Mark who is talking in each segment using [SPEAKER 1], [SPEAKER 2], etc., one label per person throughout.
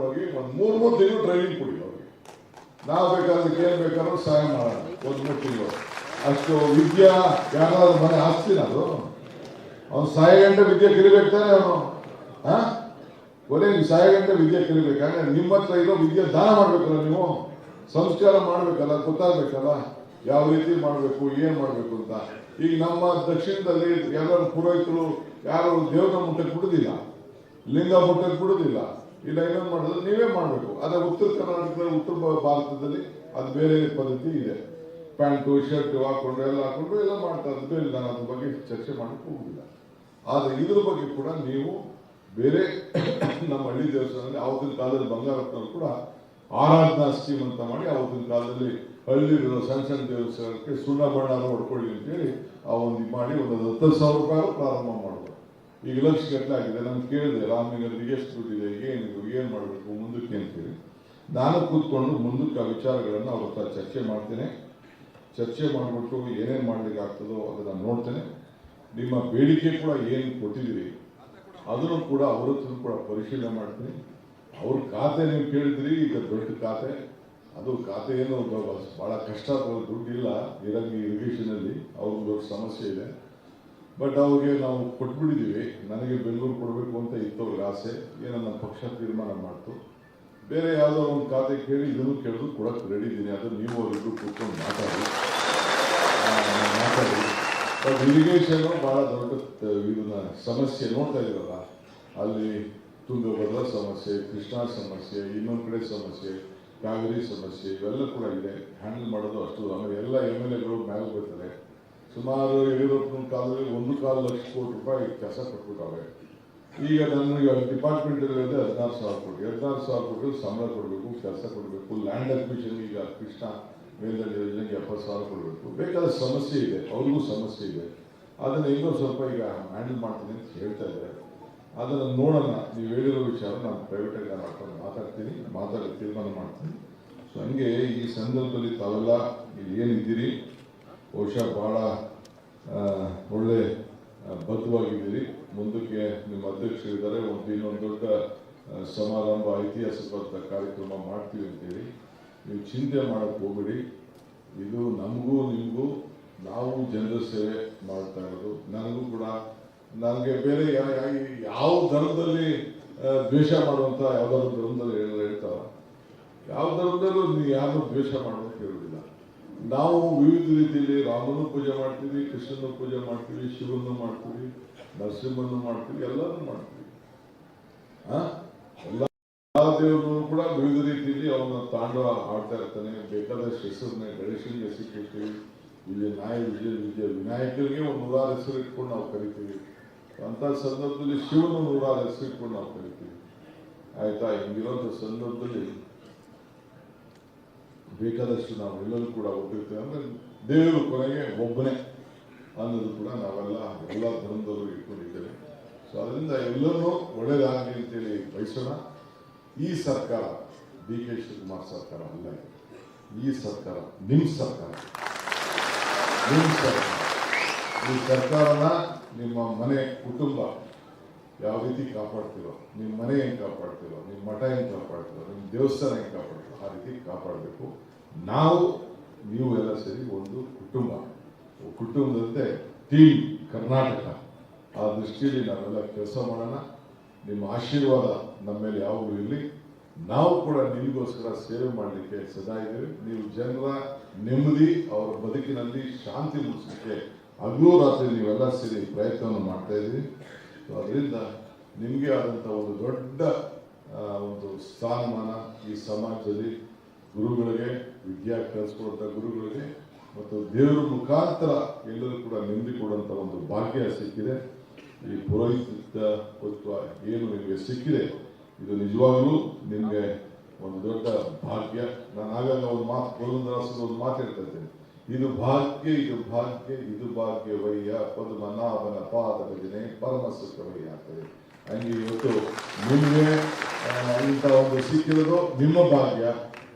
[SPEAKER 1] ಹೋಗಿ ಒಂದು 3 ತಿಂಗಳು ಟ್ರೈನಿಂಗ್ ಕೊಡಿ ಅವ್ರಿಗೆ. ನಾವು ಬೇಕಾದ್ರೆ ಏನು ಬೇಕಾದ್ರೂ ಸಹಾಯ ಮಾಡೋಣ 1-3 ತಿಂಗಳು. ಅಷ್ಟು ವಿದ್ಯಾ ಯಾರಾದ್ರೂ ಮನೆ ಆಸ್ತಿನ ಅದು. ಅವ್ನು 100 ಗಂಟೆ ವಿದ್ಯೆ ಕಲಿಬೇಕು ತಾನೆ ಅವನು. ಕೊನೆಗೆ 100 ಗಂಟೆ ವಿದ್ಯೆ ಕಲಿಬೇಕಾದ್ರೆ ನಿಮ್ಮ ಹತ್ರ ಇರೋ ವಿದ್ಯೆ ದಾನ ಮಾಡ್ಬೇಕಲ್ಲ, ನೀವು ಸಂಸ್ಕಾರ ಮಾಡ್ಬೇಕಲ್ಲ, ಗೊತ್ತಾಗ್ಬೇಕಲ್ಲ ಯಾವ ರೀತಿ ಮಾಡಬೇಕು ಏನು ಮಾಡಬೇಕು ಅಂತ. ಈಗ ನಮ್ಮ ದಕ್ಷಿಣದಲ್ಲಿ ಎಲ್ಲರೂ ಪುರೋಹಿತರು ಯಾರು ದೇವರ ಮುಟ್ಟಕ್ಕೆ ಬಿಡುದಿಲ್ಲ, ಲಿಂಗ ಮುಟ್ಟಕ್ಕೆ ಬಿಡುದಿಲ್ಲ. ಇಲ್ಲ ಇನ್ನೊಂದು ಮಾಡಿದ್ರೆ ನೀವೇ ಮಾಡಬೇಕು. ಅದೇ ಉತ್ತರ ಕರ್ನಾಟಕದಲ್ಲಿ, ಉತ್ತರ ಭಾರತದಲ್ಲಿ ಅದು ಬೇರೆ ಪದ್ಧತಿ ಇದೆ. ಪ್ಯಾಂಟು ಶರ್ಟ್ ಹಾಕೊಂಡು ಎಲ್ಲ ಮಾಡ್ತಾ ಇದ್ದು ಇಲ್ಲ, ನಾನು ಅದ್ರ ಬಗ್ಗೆ ಚರ್ಚೆ ಮಾಡಕ್ಕೆ ಹೋಗುದಿಲ್ಲ. ಆದರೆ ಇದ್ರ ಬಗ್ಗೆ ಕೂಡ ನೀವು ಬೇರೆ ನಮ್ಮ ಹಳ್ಳಿ ದೇವಸ್ಥಾನದಲ್ಲಿ ಆವತ್ತಿನ ಕಾಲದಲ್ಲಿ ಬಂಗಾರಪ್ಪನವರು ಕೂಡ ಆರಾಧನಾ ಸ್ಕೀಮ್ ಅಂತ ಮಾಡಿ ಆವತ್ತಿನ ಕಾಲದಲ್ಲಿ ಹಳ್ಳಿರೋ ಸಣ್ಣ ದೇವಸ್ಥಾನಕ್ಕೆ ಸುಣ್ಣ ಬಣ್ಣ ಹೊಡ್ಕೊಳ್ಳಿ ಅಂತೇಳಿ ಆ ಒಂದು ಮಾಡಿ ಒಂದು 10,000 ರೂಪಾಯಿ ಪ್ರಾರಂಭ ಮಾಡೋದು. ಈಗ ಲಕ್ಷಗಟ್ಟಲೆ ಆಗಿದೆ. ನಾನು ಕೇಳಿದೆ ರಾಮಲಿಂಗರಿಗೆ ಎಷ್ಟು ದುಡ್ಡಿದೆ, ಏನಿದು, ಏನು ಮಾಡಬೇಕು ಮುಂದಕ್ಕೆ ಅಂತೇಳಿ. ನಾನು ಕೂತ್ಕೊಂಡು ಮುಂದಕ್ಕೆ ಆ ವಿಚಾರಗಳನ್ನು ಅವ್ರ ಹತ್ರ ಚರ್ಚೆ ಮಾಡ್ತೇನೆ. ಚರ್ಚೆ ಮಾಡಿಬಿಟ್ಟು ಏನೇನು ಮಾಡ್ಲಿಕ್ಕೆ ಆಗ್ತದೋ ಅದನ್ನು ನೋಡ್ತೇನೆ. ನಿಮ್ಮ ಬೇಡಿಕೆ ಕೂಡ ಏನು ಕೊಟ್ಟಿದ್ದೀರಿ ಅದನ್ನು ಕೂಡ ಅವ್ರ ಹತ್ರ ಕೂಡ ಪರಿಶೀಲನೆ ಮಾಡ್ತೀನಿ. ಅವ್ರ ಖಾತೆ ನೀವು ಕೇಳಿದ್ರಿ, ಈಗ ದೊಡ್ಡ ಖಾತೆ, ಅದು ಖಾತೆ ಏನು ಭಾಳ ಕಷ್ಟ, ದುಡ್ಡಿಲ್ಲ ಇರಂಗಿ ಇರಿಗೇಷನಲ್ಲಿ, ಅವ್ರಿಗೆ ದೊಡ್ಡ ಸಮಸ್ಯೆ ಇದೆ. ಬಟ್ ಅವ್ರಿಗೆ ನಾವು ಕೊಟ್ಬಿಟ್ಟಿದ್ದೀವಿ. ನನಗೆ ಬೆಂಗಳೂರು ಕೊಡಬೇಕು ಅಂತ ಇತ್ತು ಅವ್ರಿಗೆ ಆಸೆ. ಏನೋ ನಮ್ಮ ಪಕ್ಷ ತೀರ್ಮಾನ ಮಾಡ್ತು. ಬೇರೆ ಯಾವುದೋ ಒಂದು ಖಾತೆ ಕೇಳಿ ಇದನ್ನು ಕೇಳಿದ್ರು ಕೊಡಕ್ಕೆ ರೆಡಿ ಇದ್ದೀನಿ. ಅದು ನೀವು ಅವರಿಗೂ ಕೂತ್ಕೊಂಡು ಮಾತಾಡಿ. ಬಟ್ ಇರಿಗೇಷನು ಭಾಳ ದೊಡ್ಡ ಇದನ್ನ ಸಮಸ್ಯೆ ನೋಡ್ತಾ ಇದ್ದೀರಲ್ಲ, ಅಲ್ಲಿ ತುಂಗಭದ್ರಾ ಸಮಸ್ಯೆ, ಕೃಷ್ಣಾ ಸಮಸ್ಯೆ, ಇನ್ನೊಂದು ಕಡೆ ಸಮಸ್ಯೆ, ಕಾವೇರಿ ಸಮಸ್ಯೆ, ಇವೆಲ್ಲ ಕೂಡ ಇದೆ. ಹ್ಯಾಂಡಲ್ ಮಾಡೋದು ಅಷ್ಟು. ಆಮೇಲೆ ಎಲ್ಲ MLAಗಳು ಮೇಲೆ ಬರ್ತಾರೆ. ಸುಮಾರು ಯಡಿಯೂರಪ್ಪನ ಕಾಲದಲ್ಲಿ 1.25 ಲಕ್ಷ ಕೋಟಿ ರೂಪಾಯಿ ಕೆಲಸ ಕೊಟ್ಬಿಟ್ಟವೆ. ಈಗ ನನಗೆ ಡಿಪಾರ್ಟ್ಮೆಂಟಲ್ಲಿ 16,000 ಕೋಟಿ, 16,000 ಕೋಟಿ ಸಂಬಳ ಕೊಡಬೇಕು, ಕೆಲಸ ಕೊಡಬೇಕು. ಲ್ಯಾಂಡ್ ಅಕ್ವಿಷನ್ ಈಗ ಕೃಷ್ಣ ಮೇಲ್ದಂಡೆ ಯೋಜನೆಗೆ 70,000 ಕೊಡಬೇಕು. ಬೇಕಾದ ಸಮಸ್ಯೆ ಇದೆ, ಅವ್ರಿಗೂ ಸಮಸ್ಯೆ ಇದೆ. ಅದನ್ನು ಇನ್ನೂ ಸ್ವಲ್ಪ ಈಗ ಹ್ಯಾಂಡಲ್ ಮಾಡ್ತೀನಿ ಅಂತ ಹೇಳ್ತಾ ಇದ್ದಾರೆ. ಅದನ್ನು ನೋಡೋಣ. ನೀವು ಹೇಳಿರೋ ವಿಚಾರ ನಾನು ಪ್ರೈವೇಟಾಗಿ ಮಾತಾಡ್ತೀನಿ, ಮಾತಾಡಿ ತೀರ್ಮಾನ ಮಾಡ್ತೀನಿ. ಸೊ ಹಂಗೆ ಈ ಸಂದರ್ಭದಲ್ಲಿ ತಾವೆಲ್ಲ ಏನಿದ್ದೀರಿ ಬಹುಶಃ ಭಾಳ ಒಳ್ಳೆ ಬದ್ಧವಾಗಿದ್ದೀರಿ. ಮುಂದಕ್ಕೆ ನಿಮ್ಮ ಅಧ್ಯಕ್ಷರಿದ್ದಾರೆ, ಇನ್ನೊಂದು ದೊಡ್ಡ ಸಮಾರಂಭ ಐತಿಹಾಸಿಕವಾದ ಕಾರ್ಯಕ್ರಮ ಮಾಡ್ತೀವಿ ಅಂತೇಳಿ ನೀವು ಚಿಂತೆ ಮಾಡೋಕ್ಕೆ ಹೋಗ್ಬೇಡಿ. ಇದು ನಮಗೂ ನಿಮಗೂ, ನಾವು ಜನರ ಸೇವೆ ಮಾಡ್ತಾ ಇರೋದು. ನನಗೂ ಕೂಡ ನನಗೆ ಬೇರೆ ಯಾವ ಧರ್ಮದಲ್ಲಿ ದ್ವೇಷ ಮಾಡುವಂಥ ಯಾವುದಾದ್ರು ಧರ್ಮದಲ್ಲಿ ಹೇಳ್ತಾರ, ಯಾವ ಧರ್ಮದಲ್ಲೂ ನೀವು ಯಾರು ದ್ವೇಷ ಮಾಡೋದಕ್ಕೆ ಹೇಳುವುದಿಲ್ಲ. ನಾವು ವಿವಿಧ ರೀತಿಯಲ್ಲಿ ರಾಮನೂ ಪೂಜೆ ಮಾಡ್ತೀವಿ, ಕೃಷ್ಣನ ಪೂಜೆ ಮಾಡ್ತೀವಿ, ಶಿವನನ್ನು ಮಾಡ್ತೀವಿ, ನರಸಿಂಹನ್ನು ಮಾಡ್ತೀವಿ, ಎಲ್ಲರೂ ಮಾಡ್ತೀವಿ. ಎಲ್ಲ ದೇವರನ್ನು ಕೂಡ ವಿವಿಧ ರೀತಿಯಲ್ಲಿ ಅವನ ತಾಂಡವ ಆಡ್ತಾ ಇರ್ತಾನೆ. ಬೇಕಾದಷ್ಟು ಹೆಸರನ್ನೇ ಗಣೇಶನಿಗೆ ಸಿಕ್ಕಿರ್ತೀವಿ, ವಿನಾಯಕರಿಗೆ ಒಂದು 100 ಹೆಸರು ಇಟ್ಕೊಂಡು ನಾವು ಕರಿತೀವಿ. ಅಂತ ಸಂದರ್ಭದಲ್ಲಿ ಶಿವನ 100 ಹೆಸರು ಇಟ್ಕೊಂಡು ನಾವು ಕರಿತೀವಿ. ಆಯ್ತಾ? ಹಿಂಗಿರೋಂಥ ಸಂದರ್ಭದಲ್ಲಿ ಬೇಕಾದಷ್ಟು ನಾವು ಎಲ್ಲರೂ ಕೂಡ ಒಪ್ಪಿರ್ತೀವಿ. ಅಂದ್ರೆ ದೇವರು ಕೊನೆಗೆ ಒಬ್ಬನೇ ಅನ್ನೋದು ಕೂಡ ನಾವೆಲ್ಲ ಎಲ್ಲ ಧರ್ಮದವರು ಇಟ್ಕೊಂಡಿದ್ದೇವೆ. ಸೊ ಅದರಿಂದ ಎಲ್ಲರೂ ಒಳ್ಳೇದಾಗಲಿ ಅಂತೇಳಿ ಬಯಸೋಣ. ಈ ಸರ್ಕಾರ DK ಶಿವಕುಮಾರ್ ಸರ್ಕಾರ ಅಲ್ಲ, ಈ ಸರ್ಕಾರ ನಿಮ್ಮ ಸರ್ಕಾರ. ಈ ಸರ್ಕಾರನ ನಿಮ್ಮ ಮನೆ ಕುಟುಂಬ ಯಾವ ರೀತಿ ಕಾಪಾಡ್ತಿರೋ, ನಿಮ್ಮ ಮನೆ ಹೆಂಗೆ ಕಾಪಾಡ್ತಿರೋ, ನಿಮ್ಮ ಮಠ ಹೆಂಗೆ ಕಾಪಾಡ್ತಿರೋ, ನಿಮ್ಮ ದೇವಸ್ಥಾನ ಹೆಂಗೆ ಕಾಪಾಡ್ತಿರೋ ಆ ರೀತಿ ಕಾಪಾಡಬೇಕು. ನಾವು ನೀವು ಎಲ್ಲ ಸೇರಿ ಒಂದು ಕುಟುಂಬದಂತೆ ಟೀಮ್ ಕರ್ನಾಟಕ. ಆ ದೃಷ್ಟಿಯಲ್ಲಿ ನಾವೆಲ್ಲ ಕೆಲಸ ಮಾಡೋಣ. ನಿಮ್ಮ ಆಶೀರ್ವಾದ ನಮ್ಮ ಮೇಲೆ ಯಾವಾಗಲೂ ಇರಲಿ. ನಾವು ಕೂಡ ನಿಮಗೋಸ್ಕರ ಸೇವೆ ಮಾಡಲಿಕ್ಕೆ ಸದಾ ಇದ್ದೇವೆ. ನೀವು ಜನರ ನೆಮ್ಮದಿ, ಅವರ ಬದುಕಿನಲ್ಲಿ ಶಾಂತಿ ಮೂಡಿಸಲಿಕ್ಕೆ ಹಗಲು ರಾತ್ರಿ ನೀವೆಲ್ಲ ಸೇರಿ ಪ್ರಯತ್ನವನ್ನು ಮಾಡ್ತಾ ಇದ್ದೀವಿ. ಅದರಿಂದ ನಿಮಗೆ ಆದಂಥ ಒಂದು ದೊಡ್ಡ ಒಂದು ಸ್ಥಾನಮಾನ ಈ ಸಮಾಜದಲ್ಲಿ ಗುರುಗಳಿಗೆ, ವಿದ್ಯಾ ಕಲಿಸ್ಕೊಡುವಂಥ ಗುರುಗಳಿಗೆ ಮತ್ತು ದೇವರ ಮುಖಾಂತರ ಎಲ್ಲರೂ ಕೂಡ ನೆಮ್ಮದಿ ಕೊಡುವಂಥ ಒಂದು ಭಾಗ್ಯ ಸಿಕ್ಕಿದೆ. ಈ ಪುರೋಹಿತತ್ವ ಏನು ನಿಮಗೆ ಸಿಕ್ಕಿದೆ, ಇದು ನಿಜವಾಗಲೂ ನಿಮಗೆ ಒಂದು ದೊಡ್ಡ ಭಾಗ್ಯ. ನಾನು ಆಗಾಗ ಒಂದು ಮಾತು, ಪುರಂದರದಾಸರು ಒಂದು ಮಾತು ಹೇಳ್ತಾ ಇದ್ದೇನೆ, ಇದು ಭಾಗ್ಯ, ಇದು ಭಾಗ್ಯ, ಇದು ಭಾಗ್ಯವಯ್ಯ, ಪದ್ಮನಾಭನ ಪಾದ ಭಜನೆ ಪರಮ ಸುಖವಯ್ಯ ಆಗ್ತದೆ. ಹಂಗೆ ಇವತ್ತು ನಿಮಗೆ ಇಂಥ ಒಂದು ಸಿಕ್ಕಿರೋದು ನಿಮ್ಮ ಭಾಗ್ಯ.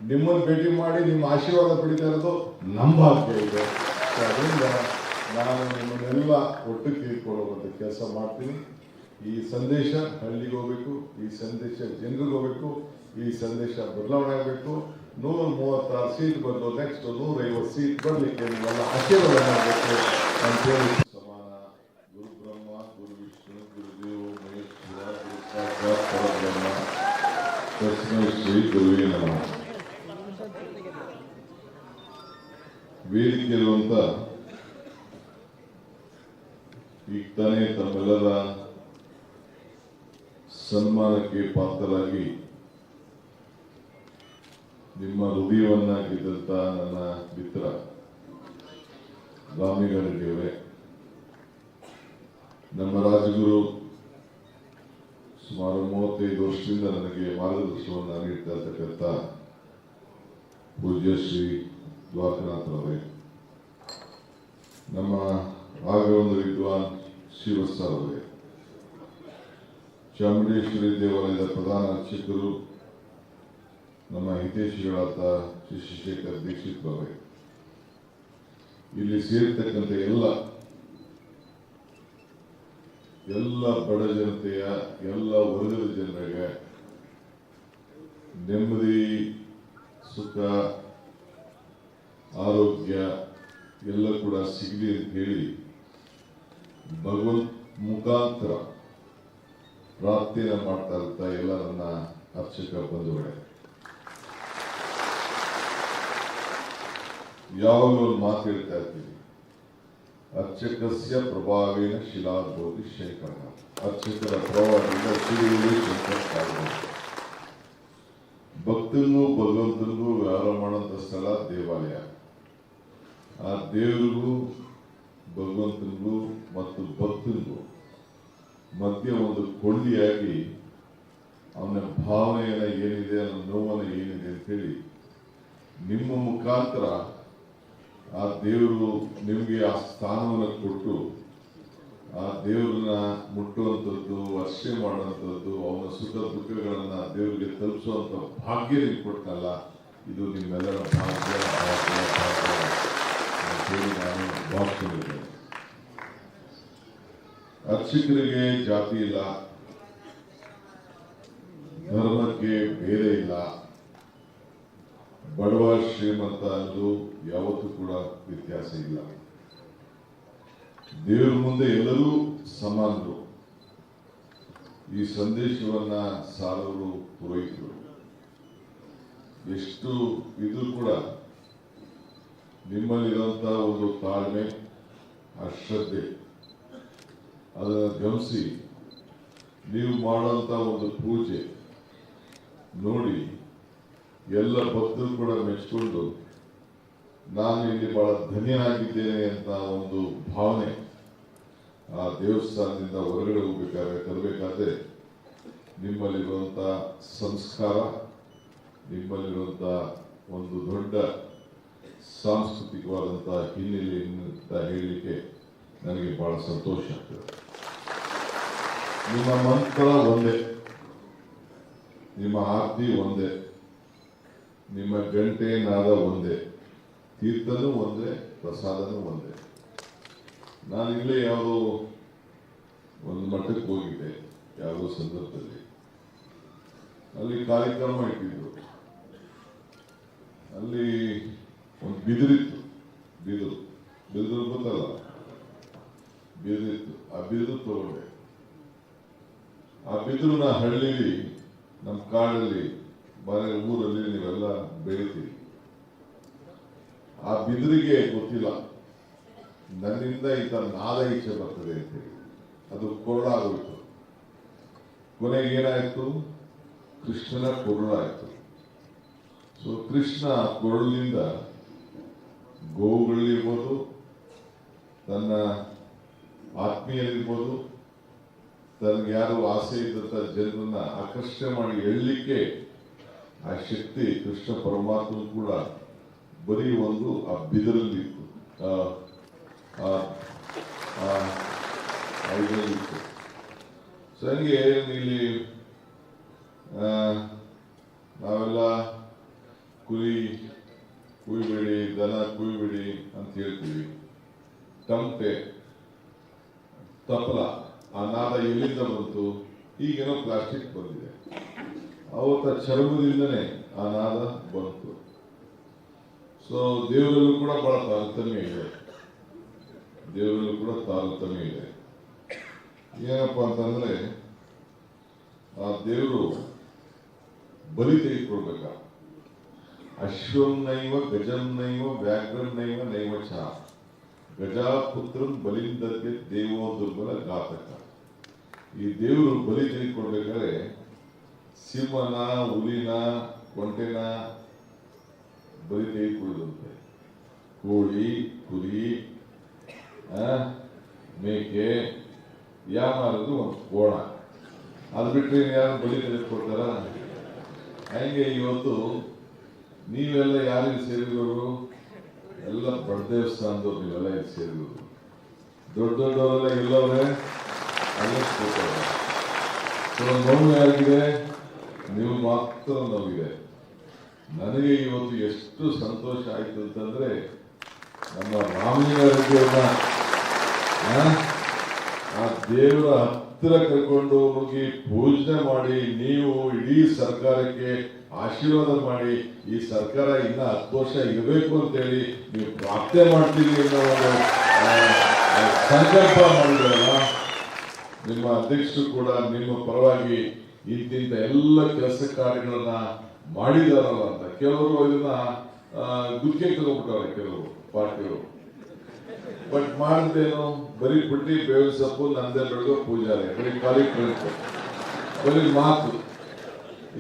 [SPEAKER 1] ನಿಮ್ಮನ್ನು ಭೇಟಿ ಮಾಡಿ ನಿಮ್ಮ ಆಶೀರ್ವಾದ ಪಡಿತಾ ಇರೋದು ನಮ್ಮ ಭಾಗ್ಯ ಇದೆ. ಅದರಿಂದ ನಾನು ನಿಮ್ಮನ್ನೆಲ್ಲ ಒಟ್ಟು ತೀರ್ಕೊಳ್ಳುವಂಥ ಕೆಲಸ ಮಾಡ್ತೀನಿ. ಈ ಸಂದೇಶ ಹಳ್ಳಿಗೆ ಹೋಗ್ಬೇಕು, ಈ ಸಂದೇಶ ಜನರಿಗೆ ಹೋಗ್ಬೇಕು. ಈ ಸಂದೇಶ ಬದಲಾವಣೆ ಆಗಬೇಕು. 136 ಸೀಟ್ ಬಂದು ನೆಕ್ಸ್ಟ್ 150 ಸೀಟ್ ಬರಲಿಕ್ಕೆ ನೀವೆಲ್ಲ ಆಶೀರ್ವಾದ ಮಾಡಬೇಕು ಅಂತೇಳಿ. ಸಮಾನ ಗುರು ಬ್ರಹ್ಮ ಗುರು ವಿಷ್ಣು ಗುರುದೇವ ಮಹೇಶ್ವರ ಗುರು ಸಾಕ್ಷಾತ್ ಪರಬ್ರಹ್ಮ ತಸ್ಮೈ ಶ್ರೀ ಗುರುವೇ ನಮಃ. ವೇದಿಕೆಯಲ್ಲಿರುವಂತ ಈಗ ತಾನೇ ತಮ್ಮೆಲ್ಲರ ಸನ್ಮಾನಕ್ಕೆ ಪಾತ್ರರಾಗಿ ನಿಮ್ಮ ಹೃದಯವನ್ನ ಗೆದ್ದಂತ ನನ್ನ ಮಿತ್ರ ರಾಮಿಗಾರೆಡ್ಡಿಯವರೇ, ನಮ್ಮ ರಾಜಗುರು ಸುಮಾರು 35 ವರ್ಷದಿಂದ ನನಗೆ ಮಾರ್ಗದರ್ಶನವನ್ನು ನೀಡ್ತಾ ಇರ್ತಕ್ಕಂಥ ಪೂಜ್ಯ ಶ್ರೀ ದ್ವಾರಕನಾಥರವರೇ, ನಮ್ಮ ರಾಘವೇಂದ್ರ ವಿದ್ವಾನ್ ಶ್ರೀವತ್ಸರ್ ಅವರೇ, ಚಾಮುಂಡೇಶ್ವರಿ ದೇವಾಲಯದ ಪ್ರಧಾನ ಅರ್ಚಕರು ನಮ್ಮ ಹಿತೈಷಿಗಳಾದ ಶ್ರೀ ಶಶಿಶೇಖರ್ ದೀಕ್ಷಿತ್ ಅವರೇ, ಇಲ್ಲಿ ಸೇರ್ತಕ್ಕಂಥ ಎಲ್ಲ ಬಡ ಜನತೆಯ ಎಲ್ಲ ವರ್ಗದ ಜನರಿಗೆ ನೆಮ್ಮದಿ, ಸುಖ, ಆರೋಗ್ಯ ಎಲ್ಲ ಕೂಡ ಸಿಗಲಿ ಅಂತ ಹೇಳಿ ಭಗವಂತ ಮುಖಾಂತರ ಪ್ರಾರ್ಥನೆ ಮಾಡ್ತಾ ಇರ್ತಾ ಎಲ್ಲ ನನ್ನ ಅರ್ಚಕ ಬಂಧುಗಳೇ, ಯಾವಾಗಲೂ ಒಂದು ಮಾತು ಹೇಳ್ತಾ ಇರ್ತೀನಿ, ಅರ್ಚಕಸ್ಯ ಪ್ರಭಾವೇನ ಶಿಲಾಭೂತಿ ಶೇಖರ. ಅರ್ಚಕರ ಪ್ರಭಾವದಿಂದ ಶಿಲೆಯಲ್ಲಿ ಶಂಕರ. ಭಕ್ತನಿಗೂ ಭಗವಂತನಿಗೂ ವ್ಯವಹಾರ ಮಾಡುವಂತ ಸ್ಥಳ ದೇವಾಲಯ. ಆ ದೇವರಿಗೂ ಭಗವಂತನಿಗೂ ಮತ್ತು ಭಕ್ತನಿಗೂ ಮಧ್ಯೆ ಒಂದು ಕೊಂಡಿಯಾಗಿ ಅವನ ಭಾವನೆಯನ್ನ ಏನಿದೆ, ಅವನ ನೋವನ್ನ ಏನಿದೆ ಅಂತೇಳಿ ನಿಮ್ಮ ಮುಖಾಂತರ ಆ ದೇವರು ನಿಮಗೆ ಆ ಸ್ಥಾನವನ್ನು ಕೊಟ್ಟು ಆ ದೇವರನ್ನ ಮುಟ್ಟುವಂಥದ್ದು, ಅರ್ಚನೆ ಮಾಡುವಂಥದ್ದು, ಅವನ ಸುಖ ದುಃಖಗಳನ್ನ ದೇವರಿಗೆ ತಲುಪಿಸುವಂತ ಭಾಗ್ಯ ನೀವು ಕೊಟ್ಟಲ್ಲ. ಇದು ನಿಮ್ಮೆಲ್ಲರ ಭಾಗ್ಯ ಅಂತೇಳಿ ನಾನು ಭಾವಿಸ್ಕೊಂಡಿದ್ದೇನೆ. ಅರ್ಚಕರಿಗೆ ಜಾತಿ ಇಲ್ಲ, ಧರ್ಮಕ್ಕೆ ಬೇರೆ ಇಲ್ಲ, ಬಡವ ಶ್ರೀಮಂತ ಅನ್ನೋದು ಯಾವತ್ತೂ ಕೂಡ ವ್ಯತ್ಯಾಸ ಇಲ್ಲ. ದೇವರ ಮುಂದೆ ಎಲ್ಲರೂ ಸಮಾನರು. ಈ ಸಂದೇಶವನ್ನ ಸಾಲವರು ಪೂರೈಸಿದರು. ಎಷ್ಟು ಇದು ಕೂಡ ನಿಮ್ಮಲ್ಲಿರುವಂತಹ ಒಂದು ತಾಳ್ಮೆ, ಅಶ್ರದ್ಧೆ ಅದನ್ನು ಗಮನಿಸಿ ನೀವು ಮಾಡುವಂತ ಒಂದು ಪೂಜೆ ನೋಡಿ ಎಲ್ಲ ಭಕ್ತರು ಕೂಡ ಮೆಚ್ಚಿಕೊಂಡು ನಾನು ಇಲ್ಲಿ ಬಹಳ ಧನ್ಯನಾಗಿದ್ದೇನೆ ಅಂತ ಒಂದು ಭಾವನೆ ಆ ದೇವಸ್ಥಾನದಿಂದ ಹೊರಗಡೆ ತರಬೇಕಾದ್ರೆ ನಿಮ್ಮಲ್ಲಿರುವಂತ ಸಂಸ್ಕಾರ, ನಿಮ್ಮಲ್ಲಿರುವಂತ ಒಂದು ದೊಡ್ಡ ಸಾಂಸ್ಕೃತಿಕವಾದಂತಹ ಹಿನ್ನೆಲೆ ಅಂತ ಹೇಳಲಿಕ್ಕೆ ನನಗೆ ಬಹಳ ಸಂತೋಷ ಆಗ್ತದೆ. ನಿಮ್ಮ ಮಂತ್ರ ಒಂದೇ, ನಿಮ್ಮ ಆರತಿ ಒಂದೇ, ನಿಮ್ಮ ಗಂಟೆ ನಾದ ಒಂದೇ, ತೀರ್ಥನೂ ಒಂದೇ, ಪ್ರಸಾದನೂ ಒಂದೇ. ನಾನಿಲ್ಲೇ ಯಾವುದೋ ಒಂದು ಮಠಕ್ಕೆ ಹೋಗಿದ್ದೆ ಯಾವುದೋ ಸಂದರ್ಭದಲ್ಲಿ, ಅಲ್ಲಿ ಕಾರ್ಯಕ್ರಮ ಇಟ್ಟಿದ್ರು. ಅಲ್ಲಿ ಒಂದು ಬಿದಿರಿತ್ತು, ಬಿದಿರು ಗೊತ್ತಲ್ಲ, ಬಿದಿರಿತ್ತು. ಆ ಬಿದಿರು ತಗೊಂಡೆ. ಆ ಬಿದಿರನ್ನ ಹಳ್ಳಿಲಿ ನಮ್ಮ ಕಾಡಲ್ಲಿ ಮನೆ ಊರಲ್ಲಿ ನೀವೆಲ್ಲ ಬೆಳಿತೀವಿ. ಆ ಬಿದಿರಿಗೆ ಗೊತ್ತಿಲ್ಲ ನನ್ನಿಂದ ಇಂಥ ನಾದ ಈಚೆ ಬರ್ತದೆ ಅಂತೇಳಿ ಅದು ಕೊರಳಾಗೋಯ್ತು. ಕೊನೆಗೆ ಏನಾಯ್ತು, ಕೃಷ್ಣನ ಕೊರಳಾಯ್ತು. ಸೊ ಕೃಷ್ಣ ಕೊರಳಿನಿಂದ ಗೋವುಗಳಿರ್ಬೋದು, ತನ್ನ ಆತ್ಮೀಯರಿರ್ಬೋದು, ತನಗೆ ಯಾರು ಆಸೆ ಇದ್ದಂತ ಜನರನ್ನ ಆಕರ್ಷಣೆ ಮಾಡಿ ಎಳ್ಳಲಿಕ್ಕೆ ಆ ಶಕ್ತಿ ಕೃಷ್ಣ ಪರಮಾತ್ಮ ಕೂಡ ಬರೀ ಒಂದು ಆ ಬಿದರಲ್ಲಿ ಇತ್ತು, ಇದರಲ್ಲಿತ್ತು. ಸೊ ಹಂಗೆ ಇಲ್ಲಿ ನಾವೆಲ್ಲ ಕುಯ್ಬೇಡಿ, ದನ ಕುಯ್ಬೇಡಿ ಅಂತ ಹೇಳ್ತೀವಿ. ತಮಟೆ, ತಪ್ಪಲ, ಆ ನಾದ ಎಲ್ಲಿಂದ ಬಂತು? ಈಗೇನೋ ಪ್ಲಾಸ್ಟಿಕ್ ಬಂದಿದೆ. ಅವತ್ತ ಚರ್ಮದಿಂದನೇ ಆ ನಾದ ಬಂತು. ಸೊ ದೇವರಲ್ಲೂ ಕೂಡ ಬಹಳ ತಾರತಮ್ಯ ಇದೆ, ದೇವರಲ್ಲೂ ಕೂಡ ತಾರತಮ್ಯ ಇದೆ. ಏನಪ್ಪ ಅಂತಂದ್ರೆ ಆ ದೇವರು ಬಲಿ ತೆಗೆದುಕೊಳ್ಬೇಕ. ಅಶ್ವನ್ನೈವ ಗಜನ್ನೈವ ವ್ಯಾಘ್ರನ್ನೈವ ನೈವ ಚ ಗಜಾಪುತ್ರಂ ಬಲಿಂದಕ್ಕೆ ದೇವೋ ದುರ್ಬಲ ಘಾತಕ. ಈ ದೇವರು ಬಲಿ ತೆಗೆದುಕೊಳ್ಬೇಕಾದ್ರೆ ಸಿಂಹನ, ಹುಲಿನ, ಒಂಟೆನ ಬಲಿ ತೆಗೆದುಕೊಳ್ಳುವಂತೆ, ಕೋಳಿ, ಕುರಿ, ಮೇಕೆ, ಯಾಮಾರದು ಒಂದು ಕೋಣ, ಅದು ಬಿಟ್ಟರೆ ಯಾರು ಬಲಿ ತೆಗೆದುಕೊಡ್ತಾರ? ಹಂಗೆ ಇವತ್ತು ನೀವೆಲ್ಲ ಯಾರಿಗೆ ಸೇರಿದವರು? ಎಲ್ಲ ಬಡ ದೇವಸ್ಥಾನದವ್ರು ನೀವೆಲ್ಲ ಇಲ್ಲಿ ಸೇರಿದವರು. ದೊಡ್ಡ ದೊಡ್ಡವರೆಲ್ಲ ಎಲ್ಲವ್ರೆ ಅಲ್ಲೇ ನೋವು ಯಾರಿಗಿದೆ? ನೀವು ಮಾತ್ರ ನೋವಿದೆ. ನನಗೆ ಇವತ್ತು ಎಷ್ಟು ಸಂತೋಷ ಆಯ್ತು ಅಂತಂದ್ರೆ, ನಮ್ಮ ರಾಮಲಿಂಗಾರೆಡ್ಡಿಯವ್ರನ್ನ ಆ ದೇವರ ಹತ್ತಿರ ಕರ್ಕೊಂಡು ಹೋಗಿ ಪೂಜನೆ ಮಾಡಿ, ನೀವು ಇಡೀ ಸರ್ಕಾರಕ್ಕೆ ಆಶೀರ್ವಾದ ಮಾಡಿ, ಈ ಸರ್ಕಾರ ಇನ್ನ 10 ವರ್ಷ ಇರಬೇಕು ಅಂತೇಳಿ ನೀವು ಪ್ರಾರ್ಥನೆ ಮಾಡ್ತೀವಿ ಅನ್ನೋ ಒಂದು ಸಂಕಲ್ಪ ಮಾಡಿದ್ರಲ್ಲ. ನಿಮ್ಮ ಅಧ್ಯಕ್ಷರು ಕೂಡ ನಿಮ್ಮ ಪರವಾಗಿ ಇಂತಿಂತ ಎಲ್ಲ ಕೆಲಸ ಕಾರ್ಯಗಳನ್ನ ಮಾಡಿದಾರಲ್ಲ ಅಂತ. ಕೆಲವರು ಇದನ್ನ ಗುತ್ತಿಗೆ ತಗೊಂಡ್ಬಿಟ್ಟವ್ರೆ ಕೆಲವರು ಪಾರ್ಟಿಯವರು. ಬಟ್ ಮಾಡಿದ್ದೇನು? ಬರೀ ಪುಟ್ಟಿ ಬೇವಿನ ಸೊಪ್ಪು ನಂದೇ ಬೆಳೆದು ಪೂಜಾರಿ, ಬರೀ ಖಾಲಿ ಪ್ರಯತ್ನ, ಬರೀ ಮಾತು.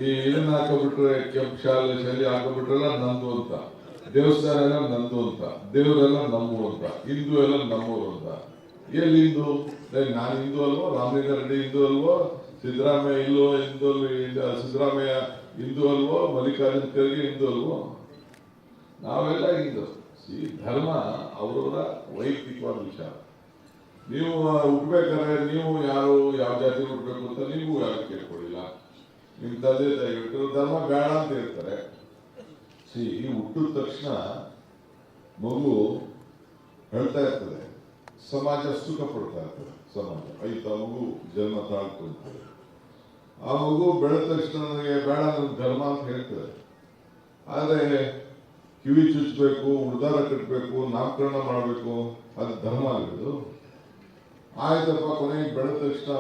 [SPEAKER 1] ಈ ಇದನ್ನ ಹಾಕೋಬಿಟ್ರೆ, ಕೆಂಪು ಶೈಲಿ ಹಾಕೋಬಿಟ್ರೆಲ್ಲ ನಂದು ಅಂತ, ದೇವಸ್ಥಾನ ಎಲ್ಲ ನಂದು ಅಂತ, ದೇವರೆಲ್ಲ ನಮ್ಮು ಅಂತ, ಹಿಂದೂ ಎಲ್ಲ ನಮ್ಮೂರು ಅಂತ. ಎಲ್ಲಿ ಹಿಂದೂ? ನಾನು ಹಿಂದೂ ಅಲ್ವೋ? ರಾಮಲಿಂಗಾರೆಡ್ಡಿ ಹಿಂದೂ ಅಲ್ವೋ? ಸಿದ್ದರಾಮಯ್ಯ ಇಲ್ವೋ ಹಿಂದೂ? ಸಿದ್ದರಾಮಯ್ಯ ಹಿಂದೂ ಅಲ್ವೋ? ಮಲ್ಲಿಕಾರ್ಜುನ ಖರ್ಗೆ ಹಿಂದೂ ಅಲ್ವೋ? ನಾವೆಲ್ಲ ಹಿಂದೂ. ಈ ಧರ್ಮ ಅವರವರ ವೈಯಕ್ತಿಕವಾದ ವಿಚಾರ. ನೀವು ಹುಟ್ಟಬೇಕಾದ್ರೆ ನೀವು ಯಾರು ಯಾವ ಜಾತಿ ಹುಟ್ಟಬೇಕು ಅಂತ ನೀವು ಯಾರು ಕೇಳ್ಕೊಳ್ಳಿಲ್ಲ. ನಿಮ್ಮ ತಂದೆ ತಾಯಿ ಹುಟ್ಟಿರೋ ಧರ್ಮ ಬೇಡ ಅಂತ ಹೇಳ್ತಾರೆ. ಈ ಹುಟ್ಟಿದ ತಕ್ಷಣ ಮಗು ಹೇಳ್ತಾ ಇರ್ತದೆ, ಸಮಾಜ ಸುಖ ಪಡ್ತಾ ಇರ್ತದೆ. ಸಮಾಜ ಆಯ್ತು, ಆ ಮಗು ಜನ್ಮ ತಾಳ್ತು ಅಂತದೆ. ಆ ಮಗು ಬೆಳೆದ ತಕ್ಷಣ ನನಗೆ ಬೇಡ ನನ್ನ ಧರ್ಮ ಅಂತ ಹೇಳ್ತದೆ. ಆದರೆ ಕಿವಿ ಚುಚ್ಚಬೇಕು, ಉಡ್ದಾರ ಕಟ್ಟಬೇಕು, ನಾಮಕರಣ ಮಾಡಬೇಕು, ಅದು ಧರ್ಮ ಆಗಿರೋದು. ಆಯ್ತಪ್ಪ, ಕೊನೆಗೆ ಬೆಳೆದ ತಕ್ಷಣ